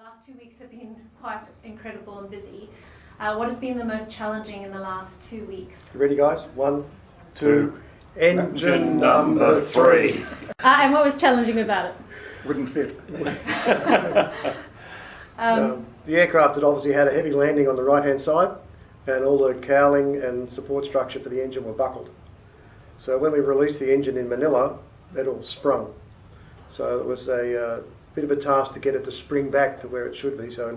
last 2 weeks have been quite incredible and busy. What has been the most challenging in the last 2 weeks? You ready, guys? 1, 2, engine number 3. And what was challenging about it? Wouldn't fit. The aircraft had obviously had a heavy landing on the right-hand side, and all the cowling and support structure for the engine were buckled. So when we released the engine in Manila, it all sprung. So it was a bit of a task to get it to spring back to where it should be, so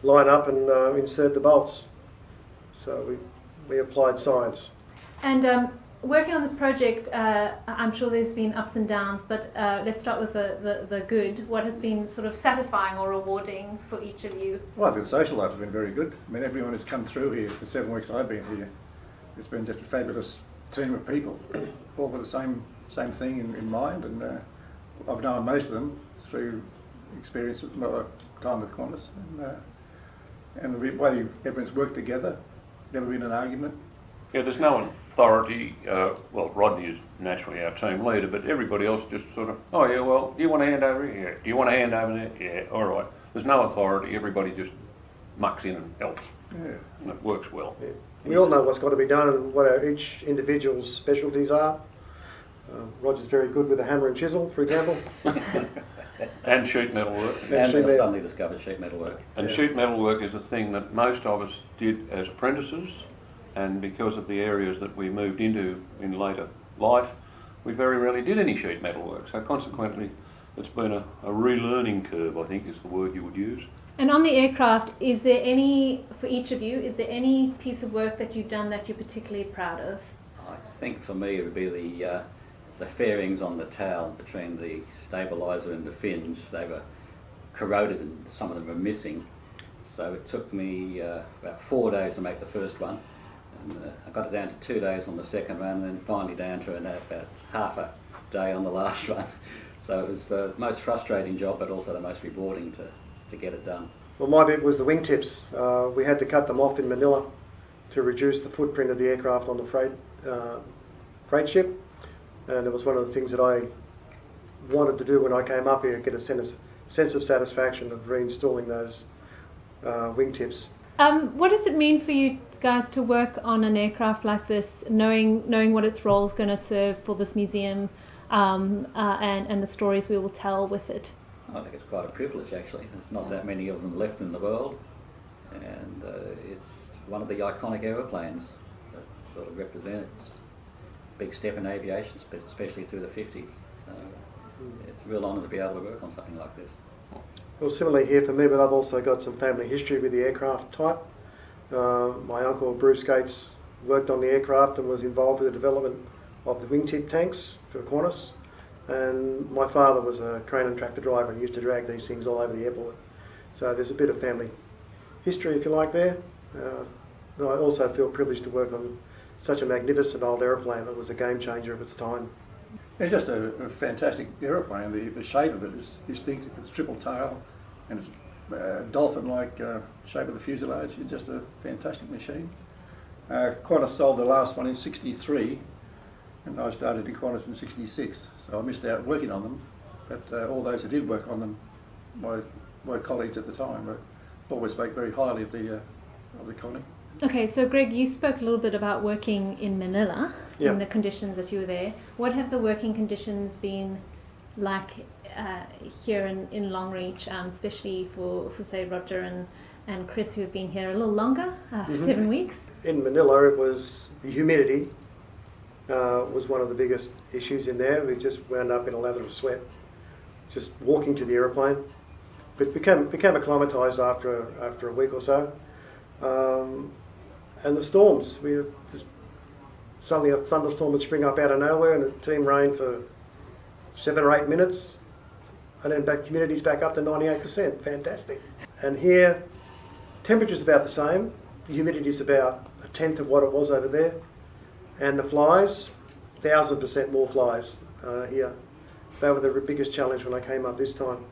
line up and insert the bolts. So we applied science. And working on this project, I'm sure there's been ups and downs, but let's start with the good. What has been sort of satisfying or rewarding for each of you? Well, I think the social life has been very good. I mean, everyone has come through here for 7 weeks I've been here. It's been just a fabulous team of people, all with the same thing in mind, and I've known most of them through experience with my time with Qantas, and the way everyone's worked together, never been an argument. Yeah, there's no authority. Well, Rodney is naturally our team leader, but everybody else just sort of, oh yeah, well, do you want to hand over here? Yeah. Do you want to hand over there? Yeah, all right. There's no authority. Everybody just mucks in and helps. Yeah. And it works well. Yeah. We all know what's got to be done and what each individual's specialties are. Roger's very good with a hammer and chisel, for example. And sheet metal work. And I suddenly discovered sheet metal work. And sheet metal work is a thing that most of us did as apprentices, and because of the areas that we moved into in later life, we very rarely did any sheet metal work. So consequently, it's been a relearning curve, I think is the word you would use. And on the aircraft, is there any, for each of you, is there any piece of work that you've done that you're particularly proud of? I think for me it would be the fairings on the tail between the stabiliser and the fins. They were corroded and some of them were missing. So it took me about 4 days to make the first one. And I got it down to 2 days on the second one, and then finally down to about half a day on the last one. So it was the most frustrating job, but also the most rewarding to get it done. Well, my bit was the wingtips. We had to cut them off in Manila to reduce the footprint of the aircraft on the freight ship. And it was one of the things that I wanted to do when I came up here, get a sense of satisfaction of reinstalling those wingtips. What does it mean for you guys to work on an aircraft like this, knowing what its role is going to serve for this museum and the stories we will tell with it? I think it's quite a privilege actually. There's not that many of them left in the world, and it's one of the iconic aeroplanes that sort of represents a big step in aviation, especially through the 50s. So it's a real honour to be able to work on something like this. Well, similarly here for me, but I've also got some family history with the aircraft type. My uncle Bruce Gates worked on the aircraft and was involved with the development of the wingtip tanks for Qantas. And my father was a crane and tractor driver and used to drag these things all over the airport. So there's a bit of family history, if you like, there. I also feel privileged to work on such a magnificent old aeroplane that was a game changer of its time. It's just a fantastic aeroplane. The shape of it is distinctive. It's triple tail, and it's dolphin-like shape of the fuselage. It's just a fantastic machine. Qantas sold the last one in '63, and I started in Qantas in '66, so I missed out working on them. But all those who did work on them, my colleagues at the time, always spoke very highly of the colony. Okay, so Greg, you spoke a little bit about working in Manila, yeah, in the conditions that you were there. What have the working conditions been like here in Longreach, especially for say Roger and Chris, who have been here a little longer, 7 weeks? In Manila, it was the humidity was one of the biggest issues in there. We just wound up in a lather of sweat just walking to the aeroplane, but became acclimatised after a week or so. And the storms, we just suddenly a thunderstorm would spring up out of nowhere, and the team rained for 7 or 8 minutes, and then humidity's back up to 98%. Fantastic. And here, temperature's about the same. The humidity's about a tenth of what it was over there, and the flies, 1,000% more flies here. They were the biggest challenge when I came up this time,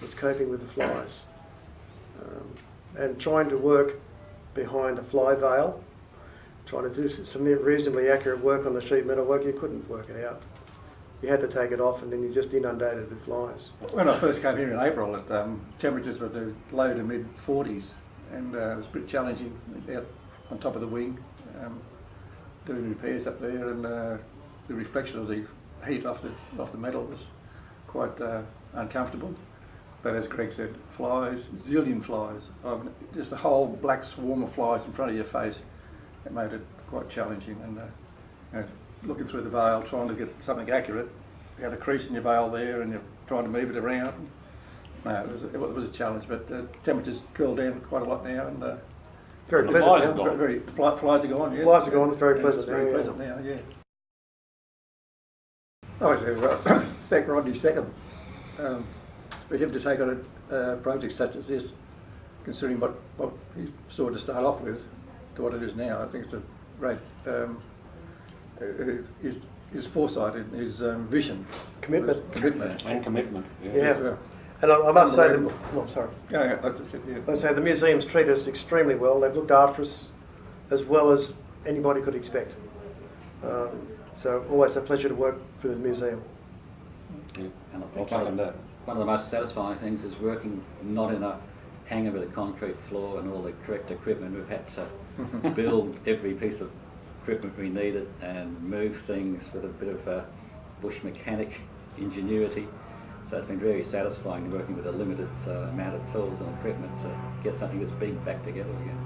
was coping with the flies, and trying to work behind a fly veil, trying to do some reasonably accurate work on the sheet metal work. You couldn't work it out. you had to take it off, and then you're just inundated with flies. When I first came here in April, temperatures were the low to mid 40s, and it was a bit challenging out on top of the wing, doing repairs up there, and the reflection of the heat off the metal was quite uncomfortable. But as Greg said, flies, zillion flies, just a whole black swarm of flies in front of your face. It made it quite challenging, and you know, looking through the veil, trying to get something accurate. You had a crease in your veil there, and you're trying to move it around. No, it was a challenge, but the temperatures cooled down quite a lot now, and Very The pleasant flies now. are gone. flies are gone. Yeah, Flies are gone, it's very Yeah, pleasant It's very now, yeah. pleasant now. Yeah. Oh, to thank Rodney second. For him to take on a project such as this, considering what he saw to start off with to what it is now, I think it's a great his foresight and his vision, Commitment. commitment. And commitment. Yeah. as well. And I must say, Unbelievable. sorry. Yeah, that's it. Yeah. I say the museum's treated us extremely well. They've looked after us as well as anybody could expect. So always a pleasure to work for the museum. Yeah. And I I'll think second that. one of the most satisfying things is working not in a hangar with a concrete floor and all the correct equipment. We've had to build every piece of equipment we needed and move things with a bit of bush mechanic ingenuity. So it's been very satisfying working with a limited amount of tools and equipment to get something that's big back together again.